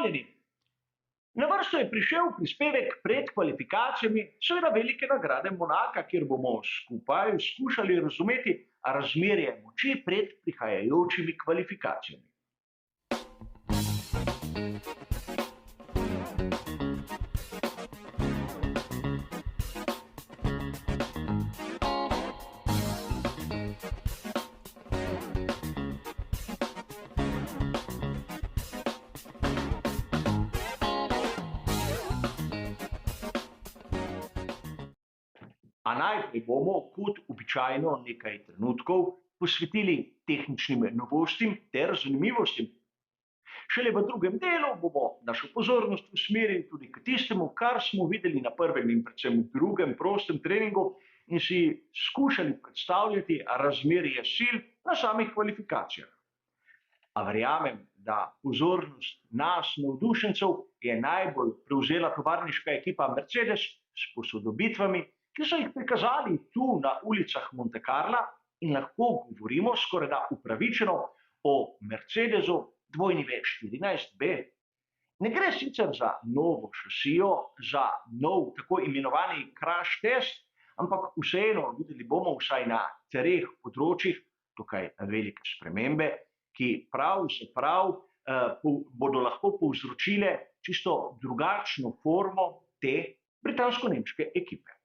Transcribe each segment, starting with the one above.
Pozdravljeni! Na vrsto je prišel prispevek pred kvalifikacijami, seveda velike nagrade Monaka, kjer bomo skupaj skušali razumeti razmerje moči pred prihajajočimi kvalifikacijami. A najprej bomo, kot običajno, nekaj trenutkov posvetili tehničnim novostim ter zanimivostim. Šele v drugem delu bomo našo pozornost usmerili tudi k tistemu, kar smo videli na prvem in predvsem drugem prostem treningu in si skušali predstavljati razmerje sil na samih kvalifikacijah. A verjamem, da pozornost nas, navdušencev, je najbolj prevzela tovarniška ekipa Mercedes s posodobitvami, ki so jih prikazali tu na ulicah Monte Carla in lahko govorimo skorajda upravičeno o Mercedesu 214B. Ne gre sicer za novo šasijo, za nov tako imenovani crash test, ampak vseeno videli bomo vsaj na 3 področjih tukaj velike spremembe, ki pravzaprav bodo lahko povzročile čisto drugačno formo te britansko-nemške ekipe.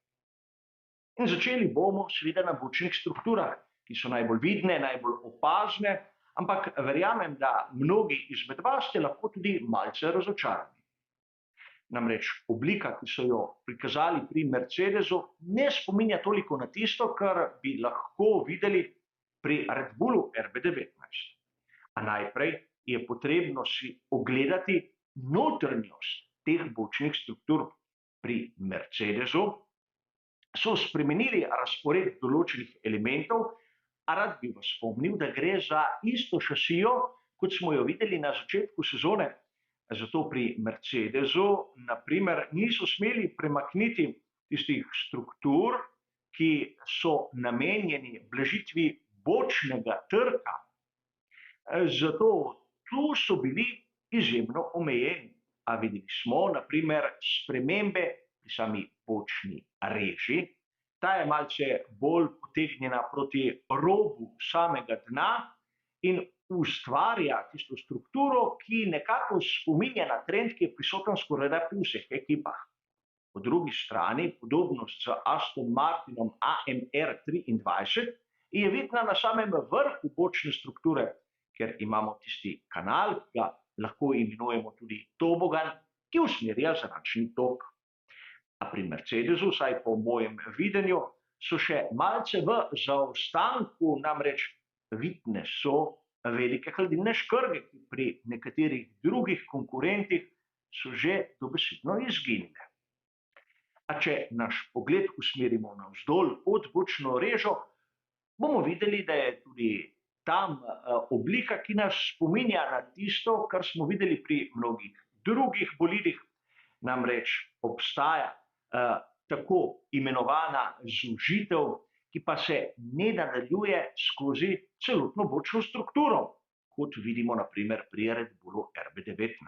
In začeli bomo seveda na bočnih strukturah, ki so najbolj vidne, najbolj opazne, ampak verjamem, da mnogi izmed vas ste lahko tudi malce razočarani. Namreč oblika, ki so jo prikazali pri Mercedesu, ne spominja toliko na tisto, kar bi lahko videli pri Red Bullu RB19. A najprej je potrebno si ogledati notranjost teh bočnih struktur. Pri Mercedesu so spremenili razpored določenih elementov, a rad bi vas spomnil, da gre za isto šasijo, kot smo jo videli na začetku sezone. Zato pri Mercedesu, na primer, niso smeli premakniti tistih struktur, ki so namenjeni blažitvi bočnega trka. Zato tu so bili izjemno omejeni. A videli smo, na primer, spremembe pri sami bočni reži. Ta je malce bolj potegnjena proti robu samega dna in ustvarja tisto strukturo, ki nekako spominja na trend, ki je prisoten skorajda pri vseh ekipah. Po drugi strani, podobnost z Aston Martinom AMR 23 je vidna na samem vrhu bočne strukture, ker imamo tisti kanal, ki ga lahko imenujemo tudi tobogan, ki usmerja zračni tok. A pri Mercedesu, vsaj po mojem videnju, so še malce v zaostanku, namreč vidne so velike hladilne škrge, ki pri nekaterih drugih konkurentih so že dobesedno izginile. A če naš pogled usmerimo navzdol pod bočno režo, bomo videli, da je tudi tam oblika, ki nas spominja na tisto, kar smo videli pri mnogih drugih bolidih. Namreč obstaja tako imenovana zožitev, ki pa se ne nadaljuje skozi celotno bočno strukturo, kot vidimo na primer pri Red Bullu RB19.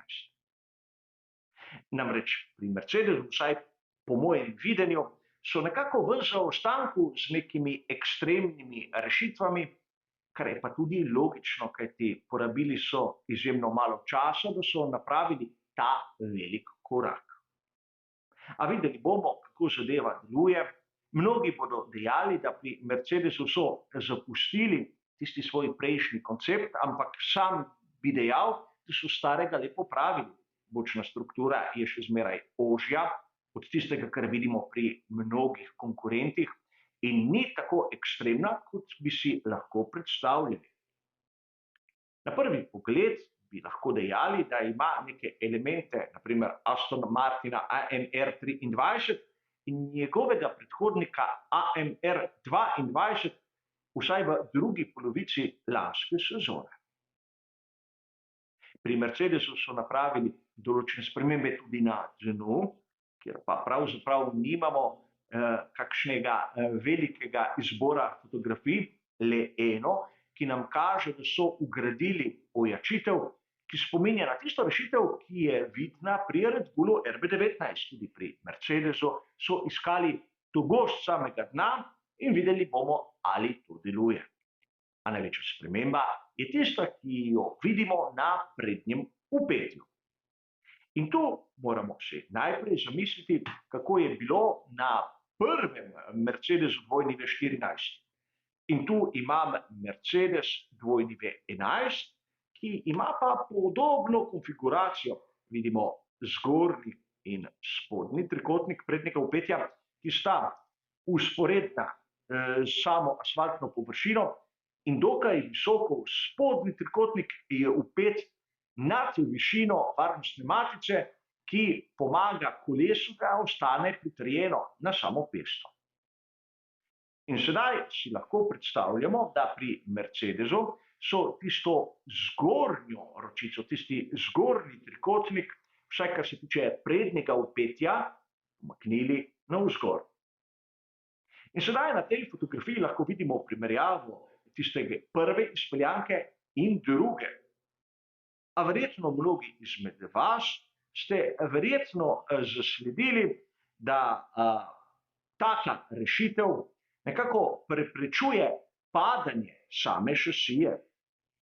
Namreč pri Mercedesu, vsaj po mojem videnju, so nekako v zaostanku z nekimi ekstremnimi rešitvami, kar je pa tudi logično, kajti porabili so izjemno malo časa, da so napravili ta velik korak. A videli bomo, kako zadeva deluje. Mnogi bodo dejali, da pri Mercedesu so zapustili tisti svoj prejšnji koncept, ampak sam bi dejal, da so starega le popravili. Bočna struktura je še zmeraj ožja od tistega, kar vidimo pri mnogih konkurentih, in ni tako ekstremna, kot bi si lahko predstavljali. Na prvi pogled bi lahko dejali, da ima neke elemente, na primer Aston Martina AMR 23 in njegovega predhodnika AMR 22, vsaj v drugi polovici lanske sezone. Pri Mercedesu so napravili določene spremembe tudi na dnu, kjer pa pravzaprav nimamo kakšnega velikega izbora fotografij, le eno, ki nam kaže, da so vgradili ojačitev, ki spominja na tisto rešitev, ki je vidna pri Red Bullu RB19. Tudi pri Mercedesu so iskali togost samega dna in videli bomo, ali to deluje. A največja sprememba je tista, ki jo vidimo na prednjem vpetju. In tu moramo se najprej zamisliti, kako je bilo na prvem Mercedesu W14. In tu imam Mercedes W11, ki ima pa podobno konfiguracijo. Vidimo zgornji in spodnji trikotnik prednjega vpetja, ki sta vzporedna s samo asfaltno površino in dokaj visoko spodnji trikotnik je vpet nad višino varnostne matice, ki pomaga kolesu, da ostane pritrjeno na samo pesto. In sedaj si lahko predstavljamo, da pri Mercedesu so tisto zgornjo ročico, tisti zgornji trikotnik, vsaj kar se tiče prednjega vpetja, umaknili navzgor. In sedaj na tej fotografiji lahko vidimo primerjavo tistega prve izpeljanke in druge. A verjetno mnogi izmed vas ste verjetno zasledili, da taka rešitev nekako preprečuje padanje same šasije.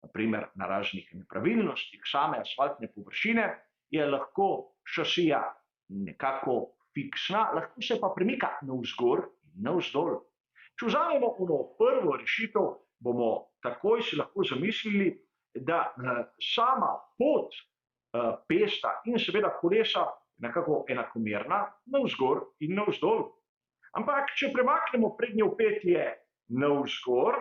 Naprimer, na raznih nepravilnostih same asfaltne površine je lahko šasija nekako fiksna, lahko se pa premika navzgor in navzdol. Če vzamemo ono prvo rešitev, bomo takoj si lahko zamislili, da sama pot pesta in seveda kolesa je nekako enakomerna navzgor in navzdol. Ampak, če premaknemo prednje vpetje navzgor,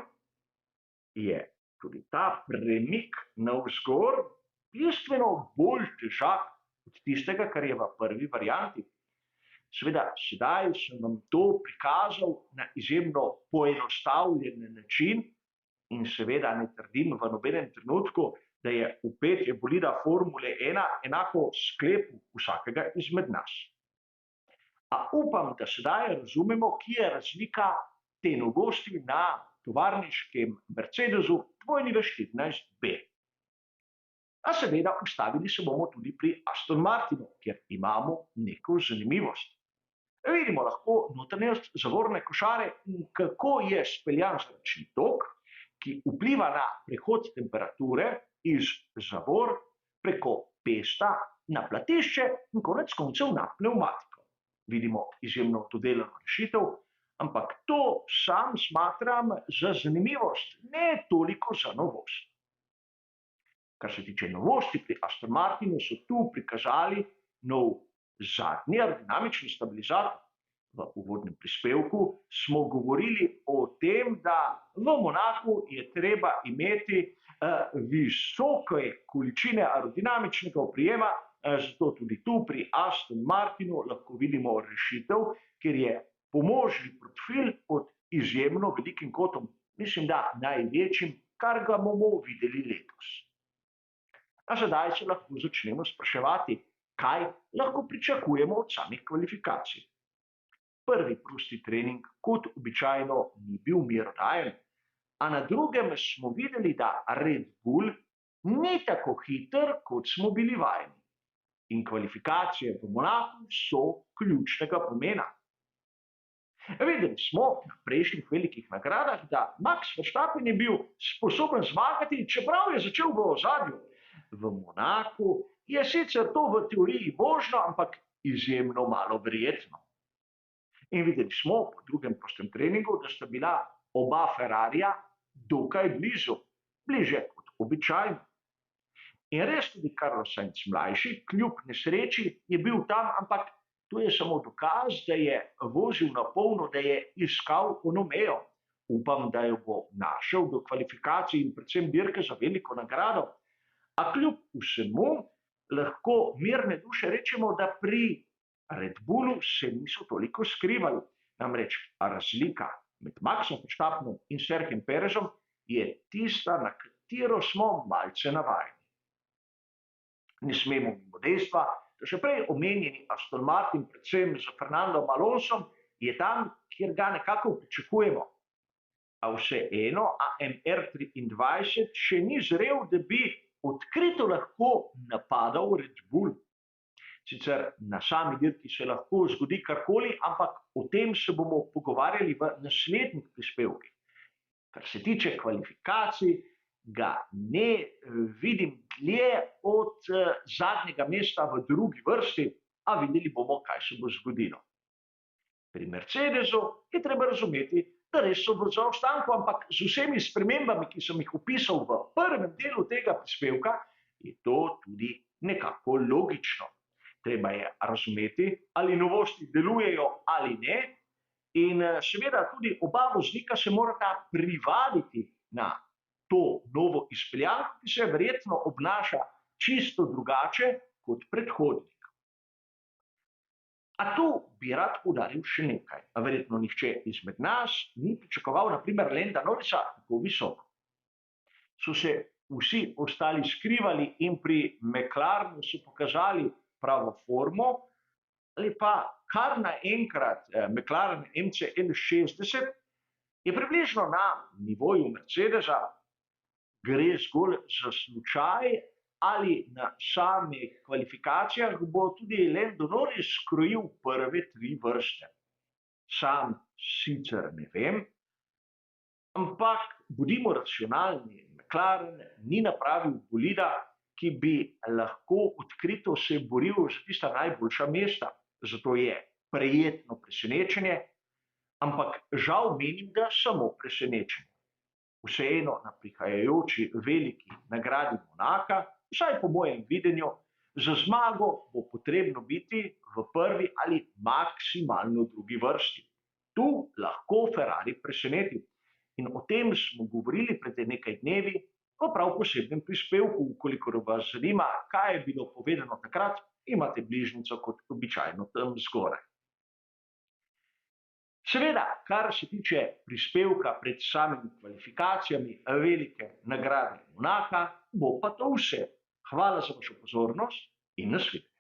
je tudi ta premik navzgor bistveno bolj težak od tistega, kar je v prvi varianti. Seveda, sedaj sem vam to prikazal na izjemno poenostavljen način in seveda ne trdim v nobenem trenutku, da je vpetje bolida Formule 1 enako sklepu vsakega izmed nas. A upam, da sedaj razumemo, kje je razlika te novosti na tovarniškem Mercedesu W14B. A seveda ustavili se bomo tudi pri Aston Martinu, kjer imamo neko zanimivost. Vidimo lahko notranjost zavorne košare in kako je speljan zračni tok, ki vpliva na prehod temperature iz zavor preko pesta na platišče in konec koncev na pnevmatiko. Vidimo izjemno dodelano rešitev, ampak to sam smatram za zanimivost, ne toliko za novost. Kar se tiče novosti pri Aston Martinu, so tu prikazali nov zadnji aerodinamični stabilizator. V uvodnem prispevku smo govorili o tem, da v Monaku je treba imeti visoke količine aerodinamičnega oprijema, zato tudi tu pri Aston Martinu lahko vidimo rešitev, kjer je pomožni profil pod izjemno velikim kotom, mislim, da največjim, kar ga bomo videli letos. A sedaj se lahko začnemo spraševati, kaj lahko pričakujemo od samih kvalifikacij. Prvi prosti trening, kot običajno, ni bil mirodajen, a na drugem smo videli, da Red Bull ni tako hiter, kot smo bili vajeni. In kvalifikacije v Monaku so ključnega pomena. Videli smo na prejšnjih velikih nagradah, da Max Verstappen je bil sposoben zmagati, čeprav je začel v ozadju. V Monaku je sicer to v teoriji možno, ampak izjemno malo verjetno. In videli smo po drugem prostem treningu, da sta bila oba Ferrarija dokaj blizu, bliže kot običajno. In res tudi Carlos Sainz mlajši, kljub nesreči, je bil tam, ampak to je samo dokaz, da je vozil na polno, da je iskal ono mejo. Upam, da jo bo našel do kvalifikacij in predvsem dirke za veliko nagrado. A kljub vsemu lahko mirne duše rečemo, da pri Red Bullu se niso toliko skrivali. Namreč razlika med Maxom Verstappenom in Sergijem Perezom je tista, na katero smo malce navajeni. Ne smemo mimo dejstva, da še prej omenjeni Aston Martin, predvsem z Fernandom Alonsom, je tam, kjer ga nekako pričakujemo. A vseeno AMR 23 še ni zrel, da bi odkrito lahko napadal Red Bull. Sicer na sami dirki se lahko zgodi karkoli, ampak o tem se bomo pogovarjali v naslednjih prispevkih. Kar se tiče kvalifikacij, ga ne vidim dlje od zadnjega mesta v drugi vrsti, a videli bomo, kaj se bo zgodilo. Pri Mercedesu je treba razumeti, da res so v zaostanku, ampak z vsemi spremembami, ki sem jih opisal v prvem delu tega prispevka, je to tudi nekako logično. Treba je razumeti, ali novosti delujejo ali ne, in seveda tudi oba voznika se morata privaditi na to novo izpeljanko, ki se verjetno obnaša čisto drugače kot predhodnik. A tu bi rad poudaril še nekaj. Verjetno nihče izmed nas ni pričakoval, na primer, Landa Norrisa tako visoko. So se vsi ostali skrivali in pri McLarenu so pokazali pravo formo, ali pa kar naenkrat McLaren MC61 je približno na nivoju Mercedesa, gre zgolj za slučaj, ali na samih kvalifikacijah bo tudi Lando Norris skrojil prve 3 vrste. Sam sicer ne vem, ampak bodimo racionalni. McLaren ni napravil bolida, ki bi lahko odkrito se boril za tista najboljša mesta. Zato je prijetno presenečenje, ampak žal menim, da samo presenečenje. Vseeno na prihajajoči veliki nagradi Monaka, vsaj po mojem videnju, za zmago bo potrebno biti v prvi ali maksimalno drugi vrsti. Tu lahko Ferrari preseneti. In o tem smo govorili pred nekaj dnevi v prav posebnem prispevku. Ukolikor vas zanima, kaj je bilo povedano takrat, imate bližnjico kot običajno tam zgoraj. Seveda, kar se tiče prispevka pred samimi kvalifikacijami velike nagrade Monaka, bo pa to vse. Hvala za vašo pozornost in nasvidenje.